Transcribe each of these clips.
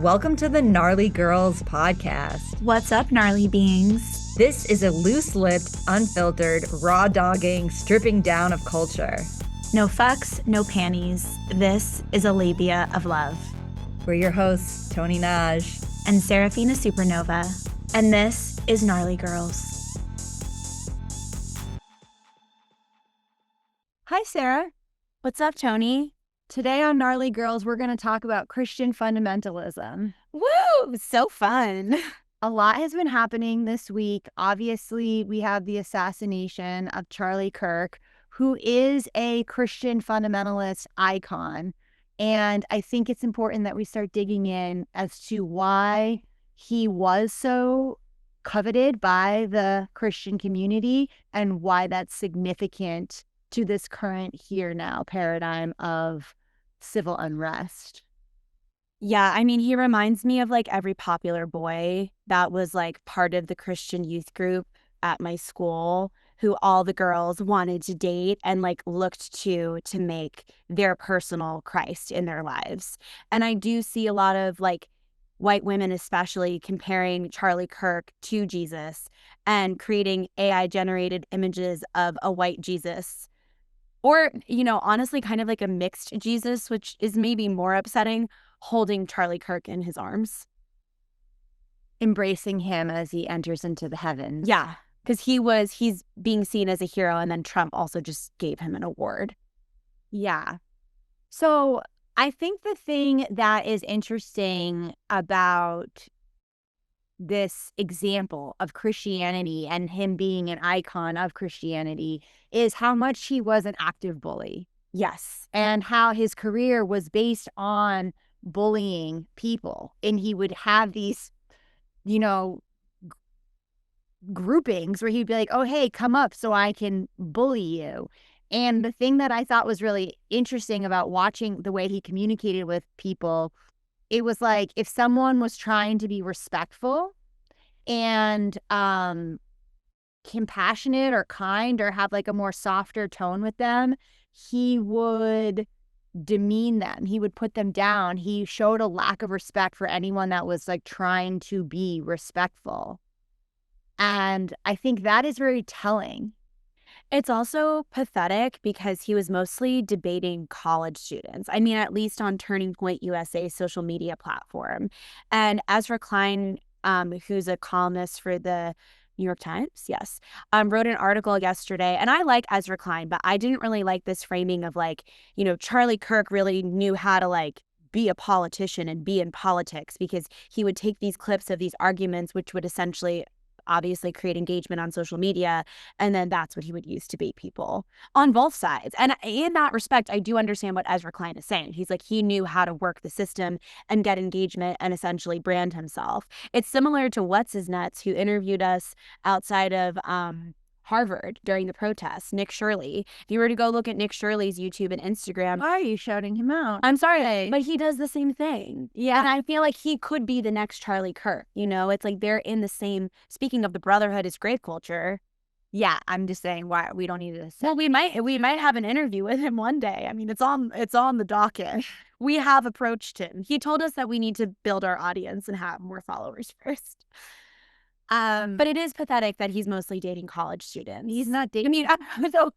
Welcome to the Gnarly Girls podcast. What's up, gnarly beings? This is a loose-lipped, unfiltered, raw-dogging, stripping down of culture. No fucks, no panties. This is a labia of love. We're your hosts, Tony Naj and Serafina Supernova. And this is Gnarly Girls. Hi, Sarah. What's up, Tony? Today on Gnarly Girls, we're going to talk about Christian fundamentalism. Woo! So fun. A lot has been happening this week. Obviously, we have the assassination of Charlie Kirk, who is a Christian fundamentalist icon. And I think it's important that we start digging in as to why he was so coveted by the Christian community and why that's significant to this current here now paradigm of civil unrest. Yeah, I mean, he reminds me of like every popular boy that was like part of the Christian youth group at my school, who all the girls wanted to date and like looked to make their personal Christ in their lives. And I do see a lot of like white women especially comparing Charlie Kirk to Jesus and creating AI generated images of a white Jesus. Or, you know, honestly, kind of like a mixed Jesus, which is maybe more upsetting, holding Charlie Kirk in his arms. Embracing him as he enters into the heavens. Yeah, because he's being seen as a hero, and then Trump also just gave him an award. Yeah. So I think the thing that is interesting about this example of Christianity and him being an icon of Christianity is how much he was an active bully. Yes. And how his career was based on bullying people. And he would have these, you know, groupings where he'd be like, oh, hey, come up so I can bully you. And the thing that I thought was really interesting about watching the way he communicated with people, it was like if someone was trying to be respectful and compassionate or kind or have like a more softer tone with them, he would demean them. He would put them down. He showed a lack of respect for anyone that was like trying to be respectful. And I think that is very telling. It's also pathetic because he was mostly debating college students. I mean, at least on Turning Point USA's social media platform. And Ezra Klein, who's a columnist for the New York Times, yes, wrote an article yesterday. And I like Ezra Klein, but I didn't really like this framing of like, you know, Charlie Kirk really knew how to like be a politician and be in politics, because he would take these clips of these arguments, which would essentially obviously create engagement on social media, and then that's what he would use to bait people on both sides. And in that respect, I do understand what Ezra Klein is saying. He's like, he knew how to work the system and get engagement and essentially brand himself. It's similar to What's His Nuts, who interviewed us outside of Harvard during the protests, Nick Shirley. If you were to go look at Nick Shirley's YouTube and Instagram. Why are you shouting him out? I'm sorry, but he does the same thing. Yeah. And I feel like he could be the next Charlie Kirk. You know, it's like they're in the same, speaking of the brotherhood is Grape culture. Yeah, I'm just saying why we don't need this. Well, we might have an interview with him one day. I mean, it's on the docket. We have approached him. He told us that we need to build our audience and have more followers first. But it is pathetic that he's mostly dating college students. He's not dating. I mean, so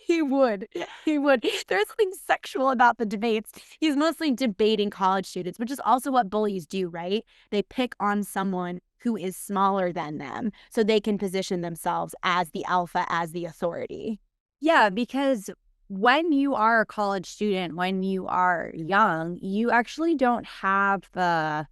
he would. There's something sexual about the debates. He's mostly debating college students, which is also what bullies do, right? They pick on someone who is smaller than them so they can position themselves as the alpha, as the authority. Yeah, because when you are a college student, when you are young, you actually don't have the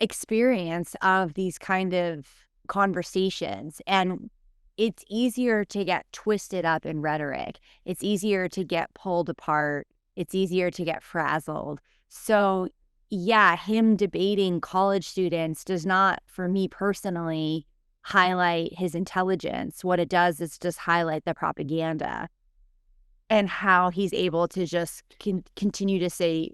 experience of these kind of conversations, and it's easier to get twisted up in rhetoric. It's easier to get pulled apart. It's easier to get frazzled. So yeah, him debating college students does not, for me personally, highlight his intelligence. What it does is just highlight the propaganda and how he's able to just continue to say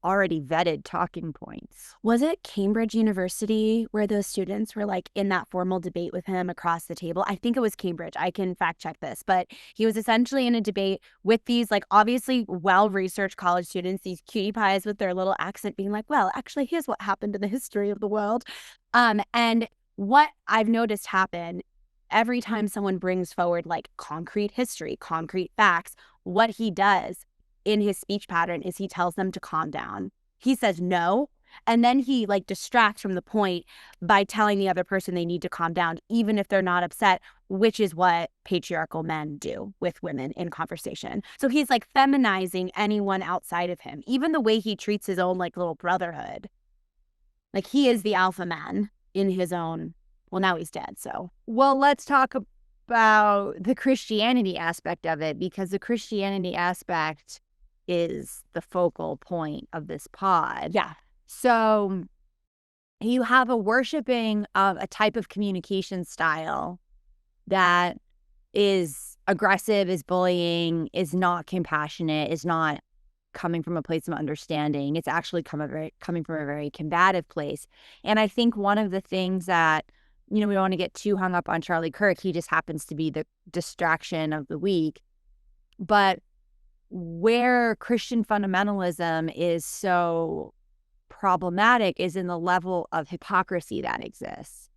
already vetted talking points. Was it Cambridge University where those students were like in that formal debate with him across the table? I think it was Cambridge. I can fact check this, but he was essentially in a debate with these like obviously well-researched college students, these cutie pies with their little accent being like, well, actually, here's what happened in the history of the world. And what I've noticed happen every time someone brings forward like concrete history, concrete facts, what he does in his speech pattern is he tells them to calm down. He says no, and then he like distracts from the point by telling the other person they need to calm down, even if they're not upset, which is what patriarchal men do with women in conversation. So he's like feminizing anyone outside of him, even the way he treats his own like little brotherhood. Like he is the alpha man in his own. Well, now he's dead. So, well, let's talk about the Christianity aspect of it, because the Christianity aspect is the focal point of this pod. yeah. So you have a worshiping of a type of communication style that is aggressive, is bullying, is not compassionate, is not coming from a place of understanding. It's actually coming from a very combative place. And I think one of the things that, we don't want to get too hung up on Charlie Kirk. He just happens to be the distraction of the week. But where Christian fundamentalism is so problematic is in the level of hypocrisy that exists.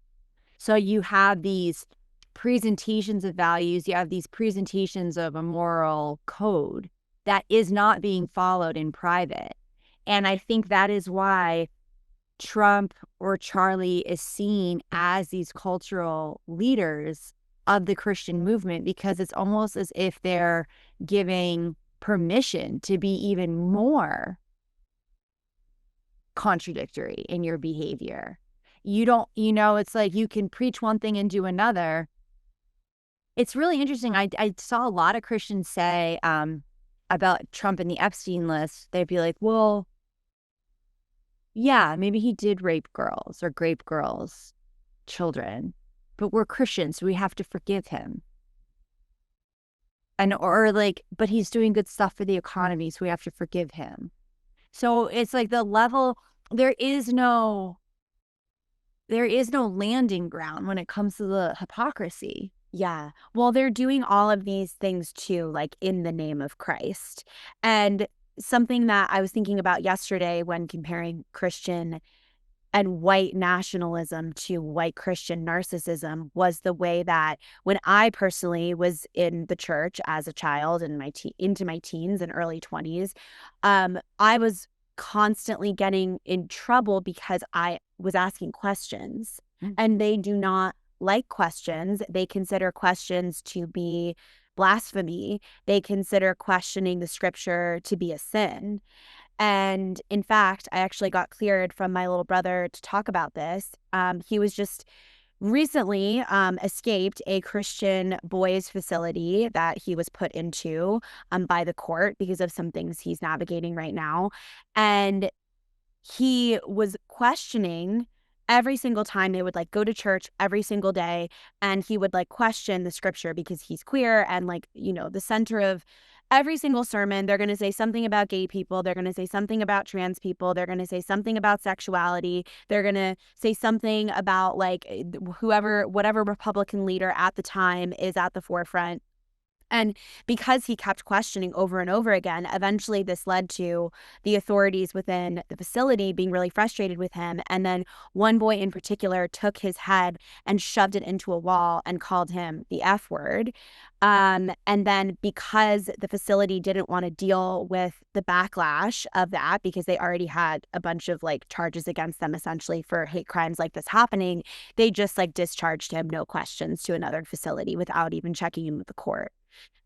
So you have these presentations of values, you have these presentations of a moral code that is not being followed in private. And I think that is why Trump or Charlie is seen as these cultural leaders of the Christian movement, because it's almost as if they're giving permission to be even more contradictory in your behavior. It's like you can preach one thing and do another. It's really interesting. I saw a lot of Christians say about Trump and the Epstein list. They'd be like, well, yeah, maybe he did rape girls or Grape girls, children, but we're Christians, so we have to forgive him. But he's doing good stuff for the economy, so we have to forgive him. So it's like the level, there is no landing ground when it comes to the hypocrisy. Yeah. Well, they're doing all of these things too, like in the name of Christ. And something that I was thinking about yesterday when comparing Christian and white nationalism to white Christian narcissism was the way that when I personally was in the church as a child in into my teens and early 20s, I was constantly getting in trouble because I was asking questions, and they do not like questions. They consider questions to be blasphemy. They consider questioning the scripture to be a sin. And in fact, I actually got cleared from my little brother to talk about this. He was just recently escaped a Christian boys facility that he was put into by the court because of some things he's navigating right now. And he was questioning every single time they would like go to church every single day, and he would like question the scripture because he's queer, and like, the center of every single sermon, they're going to say something about gay people. They're going to say something about trans people. They're going to say something about sexuality. They're going to say something about like whatever Republican leader at the time is at the forefront. And because he kept questioning over and over again, eventually this led to the authorities within the facility being really frustrated with him. And then one boy in particular took his head and shoved it into a wall and called him the F word. And then because the facility didn't want to deal with the backlash of that, because they already had a bunch of like charges against them essentially for hate crimes like this happening, they just like discharged him, no questions, to another facility without even checking in with the court.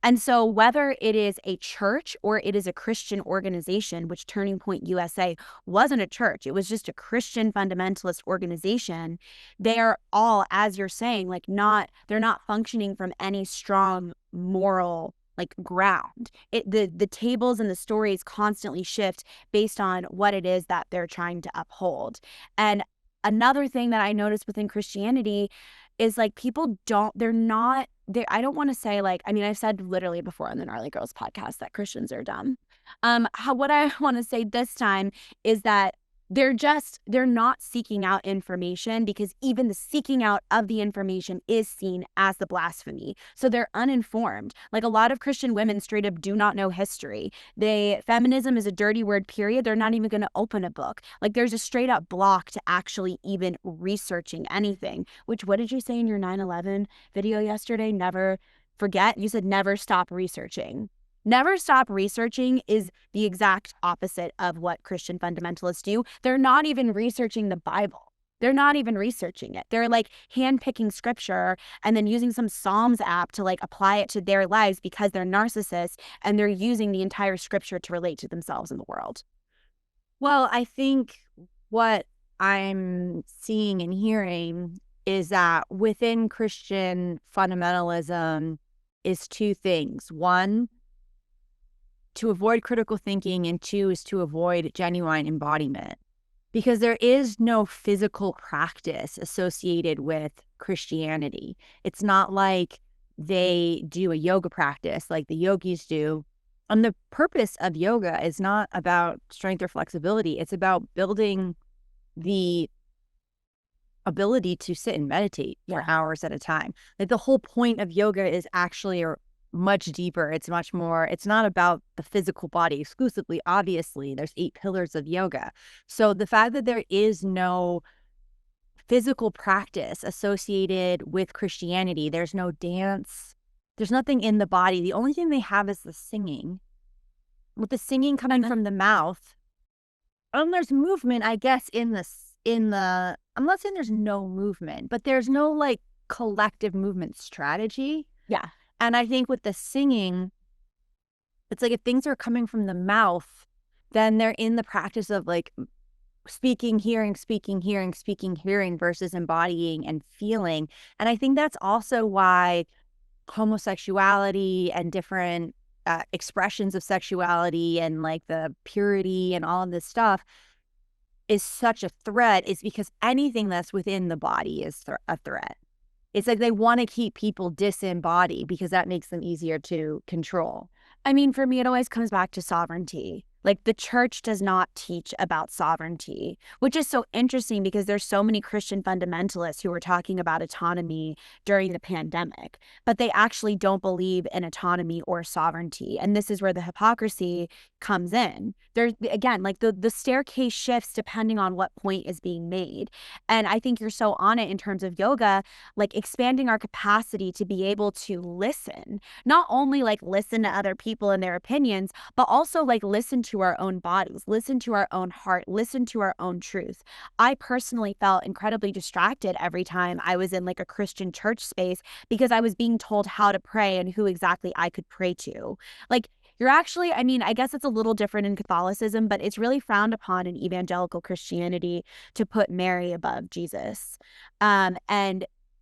And so whether it is a church or it is a Christian organization, which Turning Point USA wasn't a church, it was just a Christian fundamentalist organization, they are all, as you're saying, like they're not functioning from any strong moral like ground. The tables and the stories constantly shift based on what it is that they're trying to uphold. And another thing that I noticed within Christianity is like people I don't want to say like, I mean, I've said literally before on the Gnarly Girls podcast that Christians are dumb. What I want to say this time is that they're not seeking out information, because even the seeking out of the information is seen as the blasphemy. So they're uninformed. Like, a lot of Christian women straight up do not know history. Feminism is a dirty word, period. They're not even going to open a book. Like, there's a straight up block to actually even researching anything. Which, what did you say in your 9/11 video yesterday? Never forget. You said never stop researching. Never stop researching is the exact opposite of what Christian fundamentalists do. They're not even researching the Bible. They're not even researching it. They're like handpicking scripture and then using some Psalms app to like apply it to their lives because they're narcissists, and they're using the entire scripture to relate to themselves in the world. Well, I think what I'm seeing and hearing is that within Christian fundamentalism is two things. One, to avoid critical thinking, and two is to avoid genuine embodiment, because there is no physical practice associated with Christianity. It's not like they do a yoga practice like the yogis do. And the purpose of yoga is not about strength or flexibility. It's about building the ability to sit and meditate for hours at a time. Like, the whole point of yoga is actually much deeper. It's much more, it's not about the physical body exclusively. Obviously, there's 8 pillars of yoga. So the fact that there is no physical practice associated with Christianity, there's no dance, there's nothing in the body. The only thing they have is the singing. With the singing coming from the mouth, and there's movement, I guess, I'm not saying there's no movement, but there's no like collective movement strategy. Yeah. And I think with the singing, it's like if things are coming from the mouth, then they're in the practice of like speaking, hearing, speaking, hearing, speaking, hearing versus embodying and feeling. And I think that's also why homosexuality and different expressions of sexuality and like the purity and all of this stuff is such a threat, is because anything that's within the body is a threat. It's like they want to keep people disembodied because that makes them easier to control. I mean, for me, it always comes back to sovereignty. Like, the church does not teach about sovereignty, which is so interesting because there's so many Christian fundamentalists who were talking about autonomy during the pandemic, but they actually don't believe in autonomy or sovereignty. And this is where the hypocrisy comes in. There's, again, like the staircase shifts depending on what point is being made. And I think you're so on it in terms of yoga, like expanding our capacity to be able to listen, not only like listen to other people and their opinions, but also like listen to our own bodies, listen to our own heart, listen to our own truth. I personally felt incredibly distracted every time I was in like a Christian church space because I was being told how to pray and who exactly I could pray to. Like, you're actually, I mean, I guess it's a little different in Catholicism, but it's really frowned upon in evangelical Christianity to put Mary above Jesus. And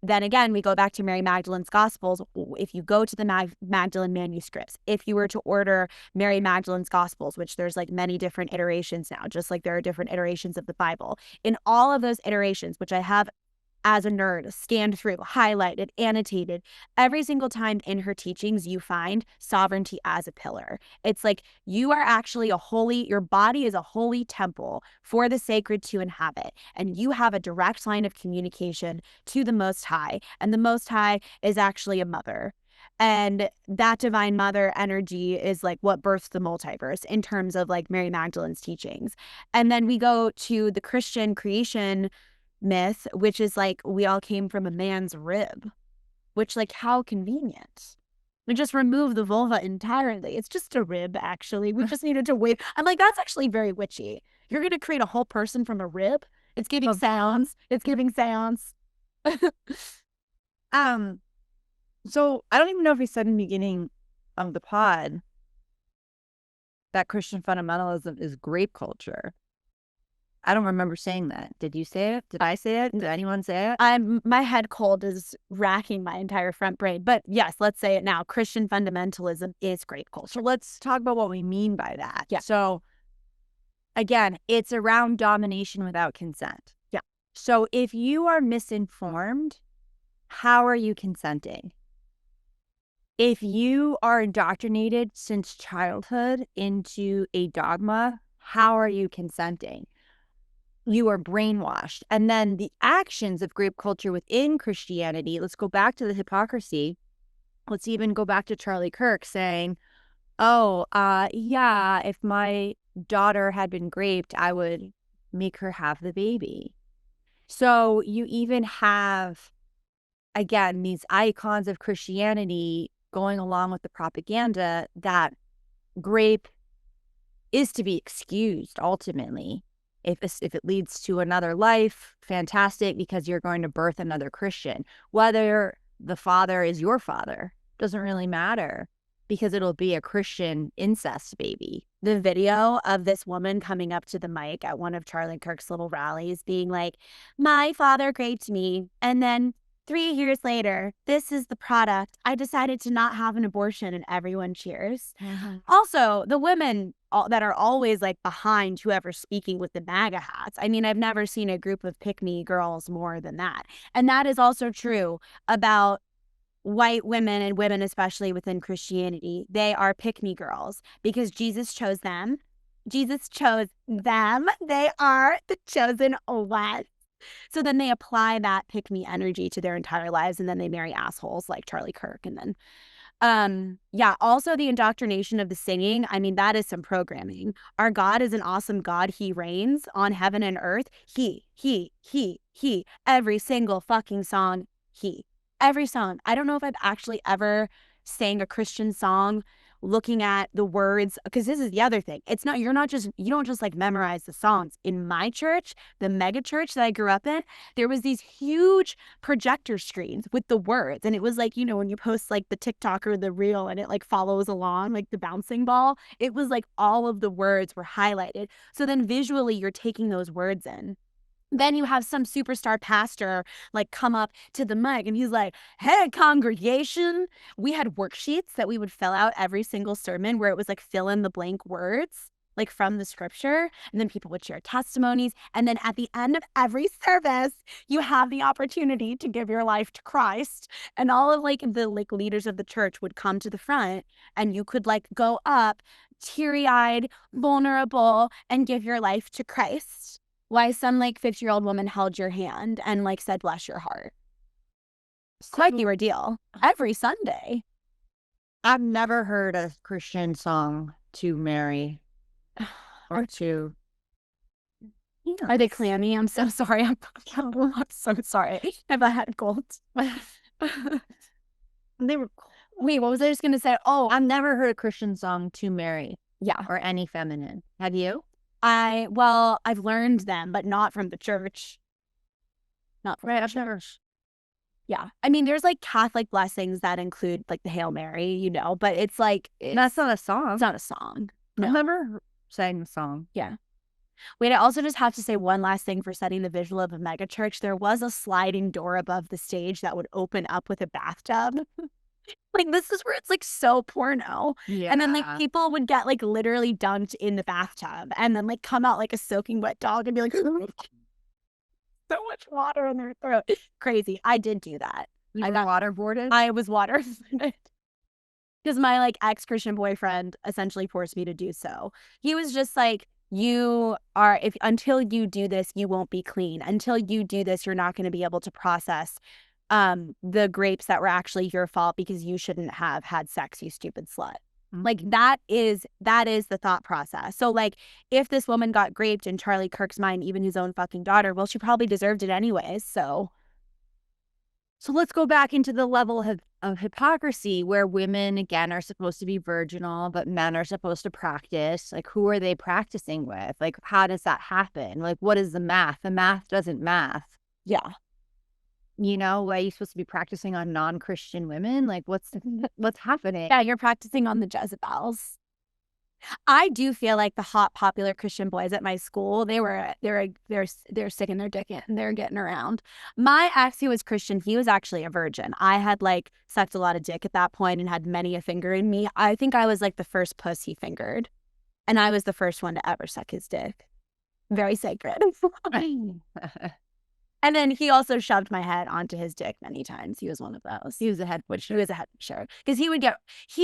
then again, we go back to Mary Magdalene's Gospels. If you go to the Magdalene manuscripts, if you were to order Mary Magdalene's Gospels, which there's like many different iterations now, just like there are different iterations of the Bible, in all of those iterations, which I have as a nerd scanned through, highlighted, annotated, every single time in her teachings, you find sovereignty as a pillar. It's like you are actually your body is a holy temple for the sacred to inhabit. And you have a direct line of communication to the Most High. And the Most High is actually a mother. And that divine mother energy is like what births the multiverse in terms of like Mary Magdalene's teachings. And then we go to the Christian creation myth, which is like we all came from a man's rib, which, like, how convenient. We just remove the vulva entirely. It's just a rib, actually. We just needed to wait. I'm like, that's actually very witchy. You're going to create a whole person from a rib? It's giving sounds. It's giving sounds. So I don't even know if we said in the beginning of the pod that Christian fundamentalism is grape culture. I don't remember saying that. Did you say it? Did I say it? Did anyone say it? My head cold is racking my entire front brain. But yes, let's say it now. Christian fundamentalism is grape culture. So let's talk about what we mean by that. Yeah. So again, it's around domination without consent. Yeah. So if you are misinformed, how are you consenting? if you are indoctrinated since childhood into a dogma, how are you consenting? You are brainwashed. And then the actions of grape culture within Christianity, let's go back to the hypocrisy. Let's even go back to Charlie Kirk saying, oh, yeah, if my daughter had been graped, I would make her have the baby. So you even have, again, these icons of Christianity going along with the propaganda that grape is to be excused ultimately. If it leads to another life, fantastic, because you're going to birth another Christian. Whether the father is your father doesn't really matter, because it'll be a Christian incest baby. The video of this woman coming up to the mic at one of Charlie Kirk's little rallies being like, my father raped me, and then 3 years later, this is the product. I decided to not have an abortion, and everyone cheers. Also, the women that are always like behind whoever's speaking with the MAGA hats. I mean, I've never seen a group of pick-me girls more than that. And that is also true about white women, and women especially within Christianity. They are pick-me girls because Jesus chose them. Jesus chose them. They are the chosen one. So then they apply that pick-me energy to their entire lives, and then they marry assholes like Charlie Kirk. And then yeah, also the indoctrination of the singing. I mean, that is some programming. Our God is an awesome God. He reigns on heaven and earth. He. Every single fucking song, he. Every song. I don't know if I've actually ever sang a Christian song looking at the words, because this is the other thing. It's not, you don't just like memorize the songs. In my church, the mega church that I grew up in, there was these huge projector screens with the words. And it was like, you know, when you post like the TikTok or the reel and it like follows along like the bouncing ball, it was like all of the words were highlighted. So then visually you're taking those words in. Then you have some superstar pastor like come up to the mic and he's like, hey, congregation. We had worksheets that we would fill out every single sermon where it was like fill in the blank words like from the scripture. And then people would share testimonies. And then at the end of every service, you have the opportunity to give your life to Christ. And all of like the like leaders of the church would come to the front and you could like go up teary-eyed, vulnerable, and give your life to Christ. Why some like 50-year-old woman held your hand and like said, bless your heart. Quite the ordeal. Every Sunday. I've never heard a Christian song to marry or to. Are they clammy? I'm so sorry. I'm so sorry. I've had gold. They were. Wait, what was I just going to say? Oh, I've never heard a Christian song to marry. Yeah. Or any feminine. Have you? Well, I've learned them, but not from the church. Not from I've never. Yeah. I mean, there's like Catholic blessings that include like the Hail Mary, you know, but it's like. That's not a song. It's not a song. No. I've never sang a song. Yeah. Wait, I also just have to say one last thing for setting the visual of a megachurch. There was a sliding door above the stage that would open up with a bathtub. Like, this is where it's like so porno. Yeah. And then like people would get like literally dunked in the bathtub and then like come out like a soaking wet dog and be like, so much water in their throat. Crazy. I did do that. I got waterboarded? I was waterboarded. Because my like ex-Christian boyfriend essentially forced me to do so. He was just like, until you do this, you won't be clean. Until you do this, you're not going to be able to process the grapes that were actually your fault because you shouldn't have had sex, you stupid slut. Mm-hmm. Like that is the thought process. So like if this woman got graped in Charlie Kirk's mind, even his own fucking daughter, well, she probably deserved it anyways. So let's go back into the level of hypocrisy where women, again, are supposed to be virginal, but men are supposed to practice. Like, who are they practicing with? Like, how does that happen? Like, what is the math? The math doesn't math. Yeah. You know, are you supposed to be practicing on non-Christian women? Like, what's happening? Yeah, you're practicing on the Jezebels. I do feel like the hot, popular Christian boys at my school, they're sticking their dick in. They're getting around. My ex, who was Christian, he was actually a virgin. I had like sucked a lot of dick at that point and had many a finger in me. I think I was like the first puss he fingered. And I was the first one to ever suck his dick. Very sacred. And then he also shoved my head onto his dick many times. He was one of those. He was a head pusher. He was a head pusher. Because he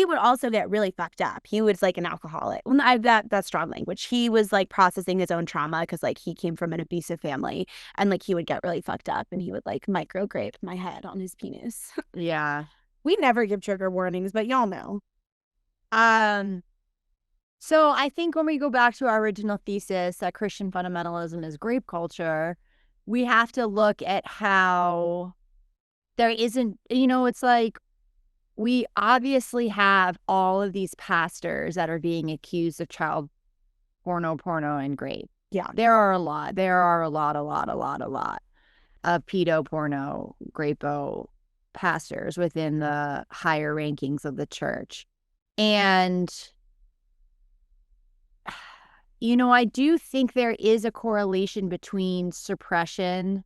would also get really fucked up. He was like an alcoholic. Well, that's strong language. He was like processing his own trauma because like he came from an abusive family, and like he would get really fucked up and he would like micro grape my head on his penis. Yeah. We never give trigger warnings, but y'all know. So I think when we go back to our original thesis that Christian fundamentalism is grape culture, we have to look at how there isn't, it's like we obviously have all of these pastors that are being accused of child porno, and grape. Yeah. There are a lot of pedo, porno, grapo pastors within the higher rankings of the church. And I do think there is a correlation between suppression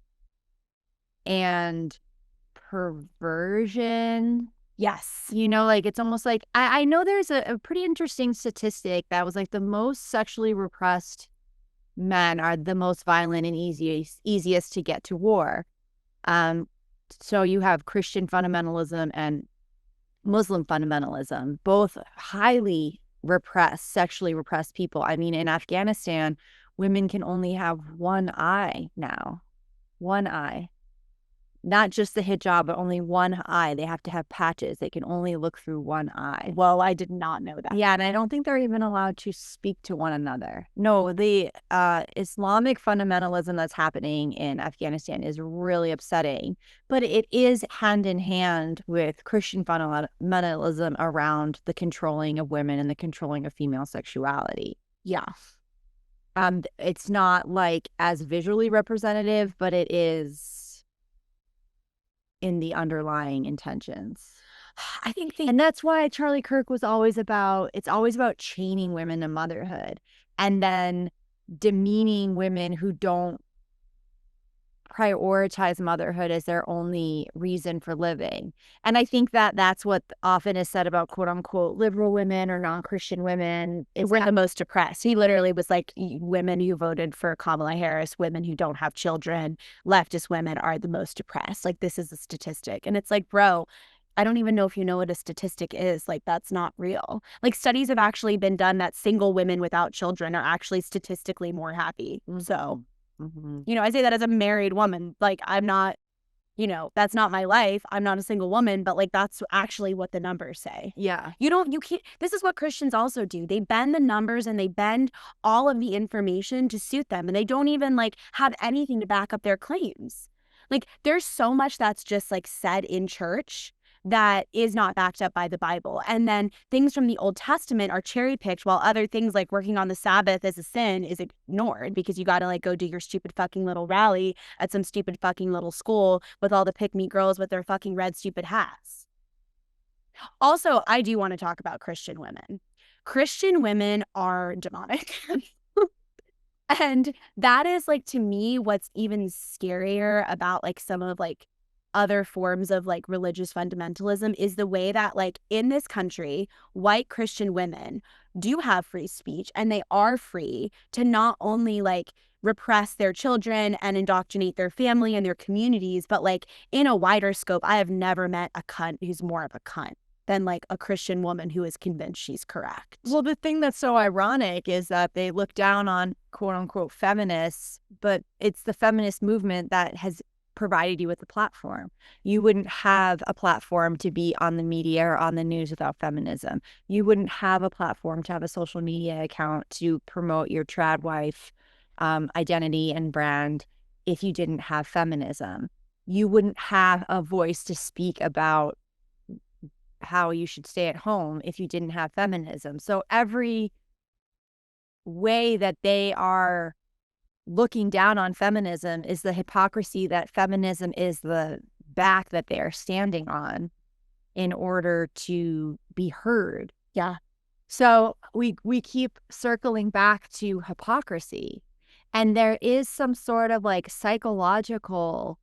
and perversion. Yes. Like it's almost like I know there's a pretty interesting statistic that was like the most sexually repressed men are the most violent and easiest to get to war. So you have Christian fundamentalism and Muslim fundamentalism, both highly repressed, sexually repressed people. I mean, in Afghanistan, women can only have one eye now. One eye. Not just the hijab, but only one eye. They have to have patches. They can only look through one eye. Whoa, I did not know that. Yeah, and I don't think they're even allowed to speak to one another. No, the Islamic fundamentalism that's happening in Afghanistan is really upsetting, but it is hand in hand with Christian fundamentalism around the controlling of women and the controlling of female sexuality. Yeah. It's not like as visually representative, but it is in the underlying intentions. I think and that's why Charlie Kirk was always about chaining women to motherhood and then demeaning women who don't prioritize motherhood as their only reason for living. And I think that that's what often is said about quote unquote liberal women or non-Christian women. We're the most depressed. He literally was like, women who voted for Kamala Harris, women who don't have children, leftist women are the most depressed. Like, this is a statistic. And it's like, bro, I don't even know if you know what a statistic is. Like, that's not real. Like, studies have actually been done that single women without children are actually statistically more happy. So, I say that as a married woman. Like, I'm not, that's not my life. I'm not a single woman, but like, that's actually what the numbers say. Yeah. You can't, this is what Christians also do. They bend the numbers and they bend all of the information to suit them. And they don't even like have anything to back up their claims. Like, there's so much that's just like said in church that is not backed up by the Bible. And then things from the Old Testament are cherry picked while other things like working on the Sabbath as a sin is ignored because you got to like go do your stupid fucking little rally at some stupid fucking little school with all the pick-me girls with their fucking red stupid hats. Also, I do want to talk about Christian women. Christian women are demonic. And that is like, to me, what's even scarier about like some of like other forms of like religious fundamentalism is the way that like in this country, white Christian women do have free speech and they are free to not only like repress their children and indoctrinate their family and their communities, but like in a wider scope, I have never met a cunt who's more of a cunt than like a Christian woman who is convinced she's correct. Well, the thing that's so ironic is that they look down on quote unquote feminists, but it's the feminist movement that has provided you with a platform. You wouldn't have a platform to be on the media or on the news without feminism. You wouldn't have a platform to have a social media account to promote your trad wife identity and brand if you didn't have feminism. You wouldn't have a voice to speak about how you should stay at home if you didn't have feminism. So every way that they are looking down on feminism is the hypocrisy that feminism is the back that they are standing on in order to be heard. Yeah. So we keep circling back to hypocrisy. And there is some sort of like psychological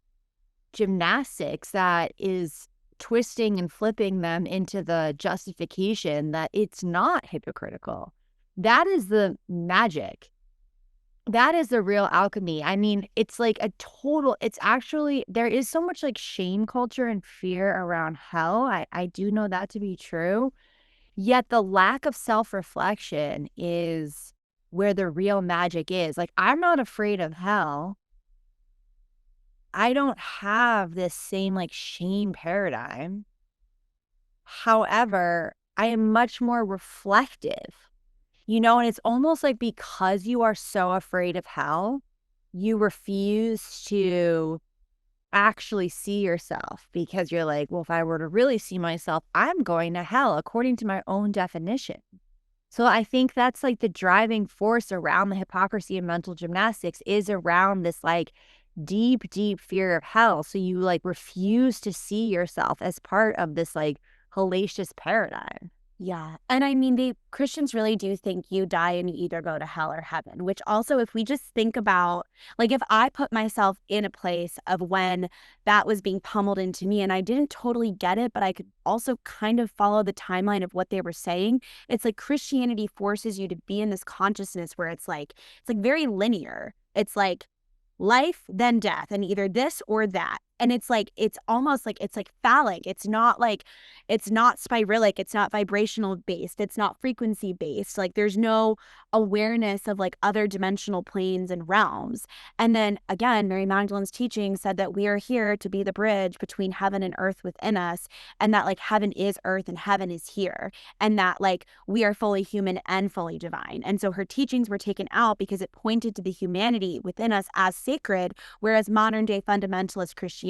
gymnastics that is twisting and flipping them into the justification that it's not hypocritical. That is the magic. That is the real alchemy. I mean, it's like it's actually, there is so much like shame culture and fear around hell. I do know that to be true. Yet the lack of self-reflection is where the real magic is. Like, I'm not afraid of hell. I don't have this same like shame paradigm. However, I am much more reflective, and it's almost like because you are so afraid of hell, you refuse to actually see yourself because you're like, well, if I were to really see myself, I'm going to hell according to my own definition. So I think that's like the driving force around the hypocrisy of mental gymnastics is around this like deep, deep fear of hell. So you like refuse to see yourself as part of this like hellacious paradigm. Yeah. And I mean, Christians really do think you die and you either go to hell or heaven, which also, if we just think about, like, if I put myself in a place of when that was being pummeled into me and I didn't totally get it, but I could also kind of follow the timeline of what they were saying, it's like Christianity forces you to be in this consciousness where it's like very linear. It's like life, then death, and either this or that. And it's almost like it's like phallic. It's not spiralic. It's not vibrational based. It's not frequency based. Like there's no awareness of like other dimensional planes and realms. And then again, Mary Magdalene's teaching said that we are here to be the bridge between heaven and earth within us. And that like heaven is earth and heaven is here. And that like we are fully human and fully divine. And so her teachings were taken out because it pointed to the humanity within us as sacred, whereas modern day fundamentalist Christianity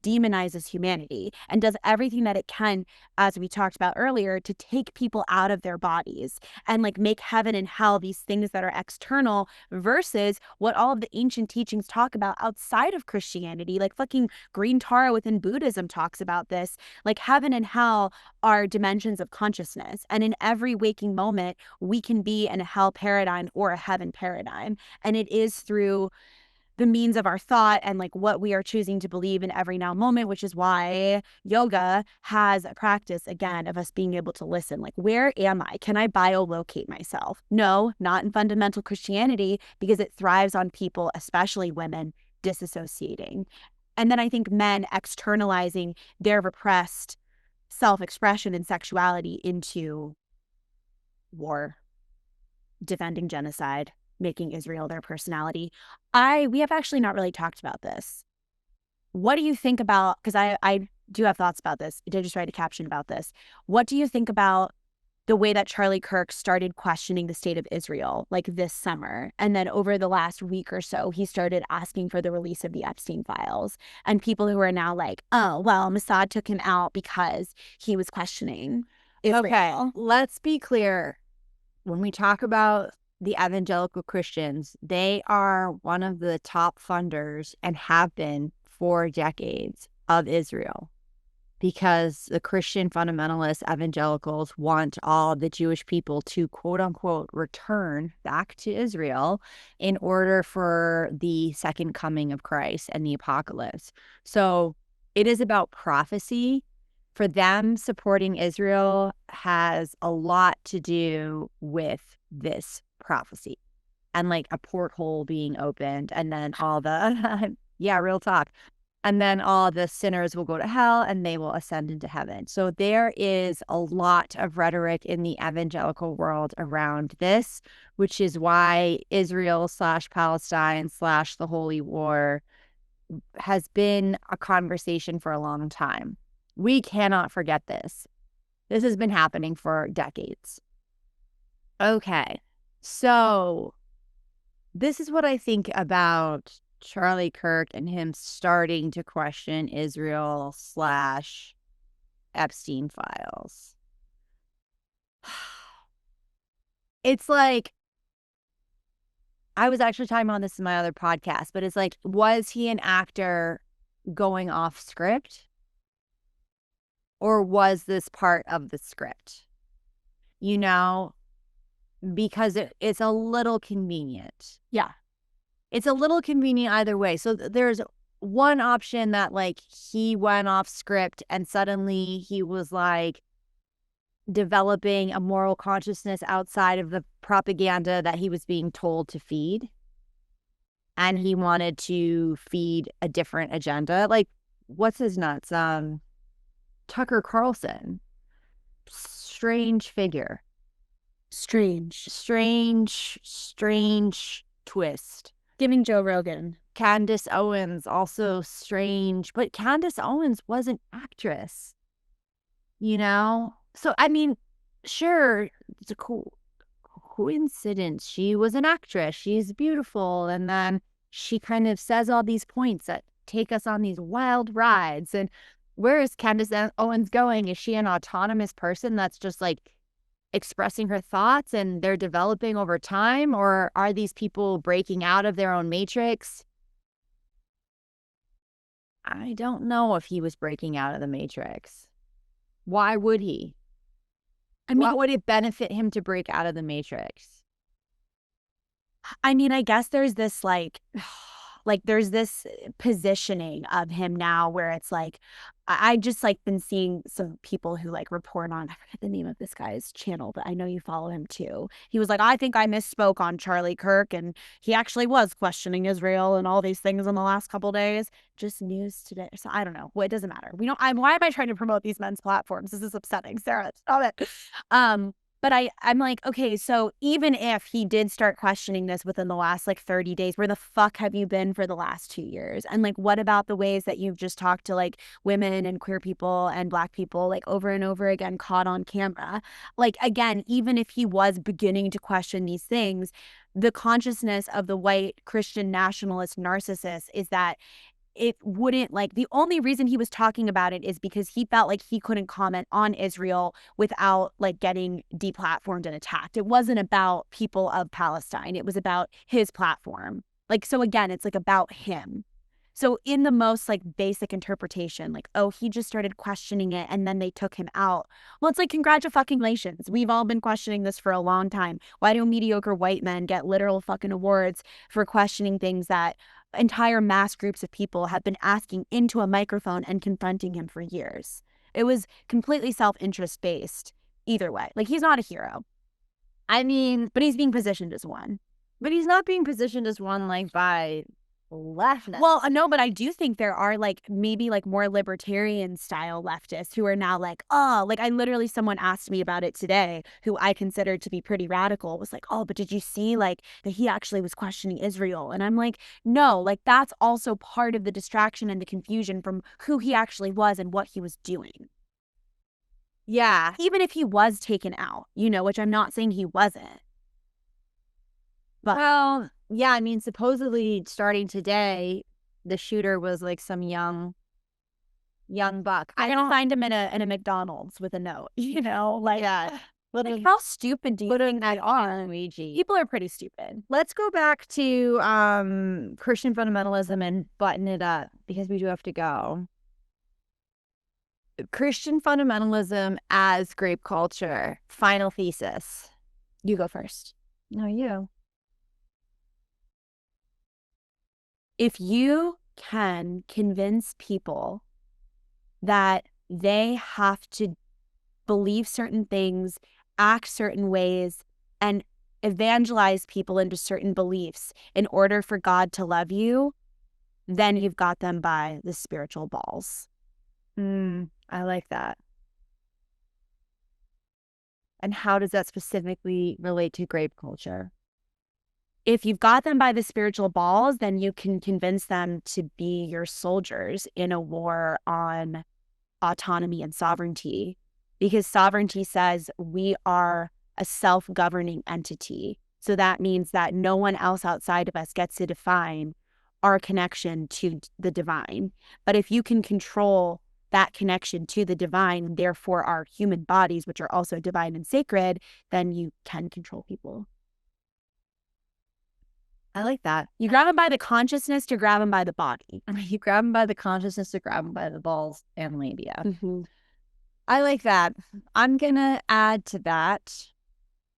demonizes humanity and does everything that it can, as we talked about earlier, to take people out of their bodies and like make heaven and hell these things that are external versus what all of the ancient teachings talk about outside of Christianity. Like fucking Green Tara within Buddhism talks about this. Like heaven and hell are dimensions of consciousness. And in every waking moment, we can be in a hell paradigm or a heaven paradigm. And it is through the means of our thought and like what we are choosing to believe in every now moment, which is why yoga has a practice again of us being able to listen. Like, where am I? Can I biolocate myself? No, not in fundamental Christianity, because it thrives on people, especially women, disassociating. And then I think men externalizing their repressed self-expression and sexuality into war, defending genocide, making Israel their personality. We have actually not really talked about this. What do you think about, because I do have thoughts about this. I did just write a caption about this. What do you think about the way that Charlie Kirk started questioning the state of Israel like this summer? And then over the last week or so, he started asking for the release of the Epstein files. And people who are now like, oh, well, Mossad took him out because he was questioning Israel. Okay, let's be clear. When we talk about the evangelical Christians, they are one of the top funders and have been for decades of Israel, because the Christian fundamentalist evangelicals want all the Jewish people to quote unquote return back to Israel in order for the second coming of Christ and the apocalypse. So it is about prophecy. For them, supporting Israel has a lot to do with this prophecy and like a porthole being opened, and then all the, yeah, real talk. And then all the sinners will go to hell and they will ascend into heaven. So there is a lot of rhetoric in the evangelical world around this, which is why Israel/Palestine/ the Holy War has been a conversation for a long time. We cannot forget this. This has been happening for decades. Okay, so this is what I think about Charlie Kirk and him starting to question Israel/Epstein files. It's like, I was actually talking about this in my other podcast, but it's like, was he an actor going off script? Or was this part of the script? Because it's a little convenient. Yeah. It's a little convenient either way. So there's one option that like he went off script and suddenly he was like developing a moral consciousness outside of the propaganda that he was being told to feed. and he wanted to feed a different agenda. Like, what's his nuts? Tucker Carlson. Strange figure. Strange twist. Giving Joe Rogan. Candace Owens, also strange, but Candace Owens was an actress, you know? So, I mean, sure, it's a cool coincidence. She was an actress. She's beautiful. And then she kind of says all these points that take us on these wild rides. And where is Candace Owens going? Is she an autonomous person that's just like expressing her thoughts and they're developing over time? Or are these people breaking out of their own matrix? I don't know if he was breaking out of the matrix. Why would he? I mean, what would it benefit him to break out of the matrix? I mean, I guess there's this like there's this positioning of him now where it's like I just like been seeing some people who like report on, I forget the name of this guy's channel, but I know you follow him too. He was like, I think I misspoke on Charlie Kirk, and he actually was questioning Israel and all these things in the last couple days. Just news today. So I don't know. Well, it doesn't matter. We don't. Why am I trying to promote these men's platforms? This is upsetting, Sarah. Stop it. But I'm like, okay, so even if he did start questioning this within the last like 30 days, where the fuck have you been for the last 2 years? And like, what about the ways that you've just talked to like women and queer people and Black people like over and over again caught on camera? Like, again, even if he was beginning to question these things, the consciousness of the white Christian nationalist narcissist is that it wouldn't like the only reason he was talking about it is because he felt like he couldn't comment on Israel without like getting deplatformed and attacked. It wasn't about people of Palestine. It was about his platform. Like, so again, it's like about him. So in the most like basic interpretation, like, oh, he just started questioning it and then they took him out. Well, it's like, congratulations. We've all been questioning this for a long time. Why do mediocre white men get literal fucking awards for questioning things that entire mass groups of people have been asking into a microphone and confronting him for years? It was completely self-interest based either way. Like, he's not a hero. I mean, but he's being positioned as one. But he's not being positioned as one like by leftists. Well, no, but I do think there are like maybe like more libertarian style leftists who are now like, oh, like I literally, someone asked me about it today who I considered to be pretty radical, was like, oh, but did you see like that he actually was questioning Israel? And I'm like, no, like that's also part of the distraction and the confusion from who he actually was and what he was doing. Yeah. Even if he was taken out, you know, which I'm not saying he wasn't. But, well, yeah, I mean, supposedly starting today, the shooter was like some young buck. I don't find him in a McDonald's with a note, you know, like, yeah. Like, how stupid do you think that are? Luigi. People are pretty stupid. Let's go back to Christian fundamentalism and button it up because we do have to go. Christian fundamentalism as grape culture. Final thesis. You go first. No, you. If you can convince people that they have to believe certain things, act certain ways, and evangelize people into certain beliefs in order for God to love you, then you've got them by the spiritual balls. I like that. And how does that specifically relate to grape culture? If you've got them by the spiritual balls, then you can convince them to be your soldiers in a war on autonomy and sovereignty, because sovereignty says we are a self-governing entity. So that means that no one else outside of us gets to define our connection to the divine. But if you can control that connection to the divine, and therefore our human bodies, which are also divine and sacred, then you can control people. I like that. You grab them by the consciousness to grab them by the body. You grab them by the consciousness to grab them by the balls and labia. Mm-hmm. I like that. I'm going to add to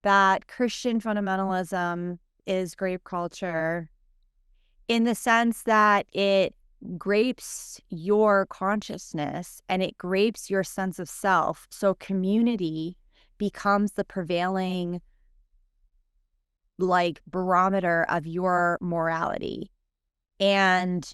that Christian fundamentalism is grape culture in the sense that it grapes your consciousness and it grapes your sense of self. So community becomes the prevailing like barometer of your morality. And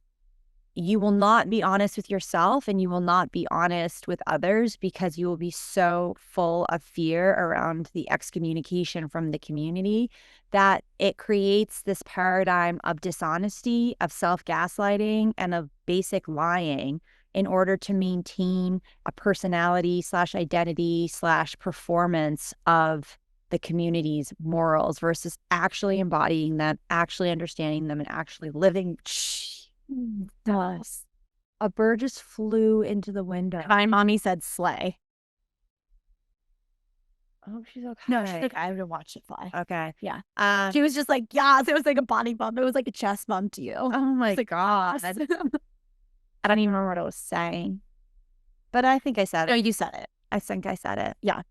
you will not be honest with yourself, and you will not be honest with others, because you will be so full of fear around the excommunication from the community that it creates this paradigm of dishonesty, of self-gaslighting, and of basic lying in order to maintain a personality / identity / performance of the community's morals versus actually embodying them, actually understanding them, and actually living. Does. A bird just flew into the window. My mommy said slay. Oh, she's okay. No, she's like, I would have watched it fly. Okay. Yeah. She She was just like, yes, it was like a body bump. It was like a chest bump to you. oh my like, God. yes. I don't even remember what I was saying. But I think I said No, it. you said it. I think I said it. Yeah.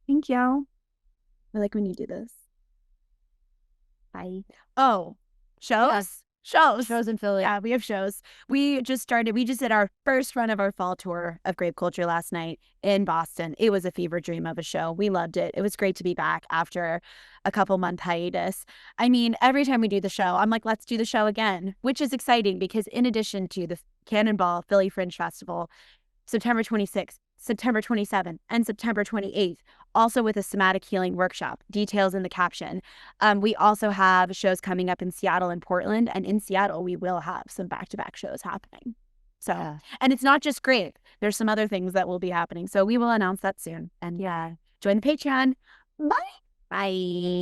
Thank you. I like when you do this. Bye. Oh, shows? Yes. Shows. Shows in Philly. Yeah, we have shows. We just did our first run of our fall tour of Grape Culture last night in Boston. It was a fever dream of a show. We loved it. It was great to be back after a couple-month hiatus. I mean, every time we do the show, I'm like, let's do the show again, which is exciting because in addition to the Cannonball Philly Fringe Festival, September 26th, September 27th, and September 28th, also with a somatic healing workshop, details in the caption. We also have shows coming up in Seattle and Portland, and in Seattle, we will have some back-to-back shows happening. So, Yeah. and it's not just Grape. There's some other things that will be happening. So we will announce that soon. And yeah, join the Patreon. Bye. Bye.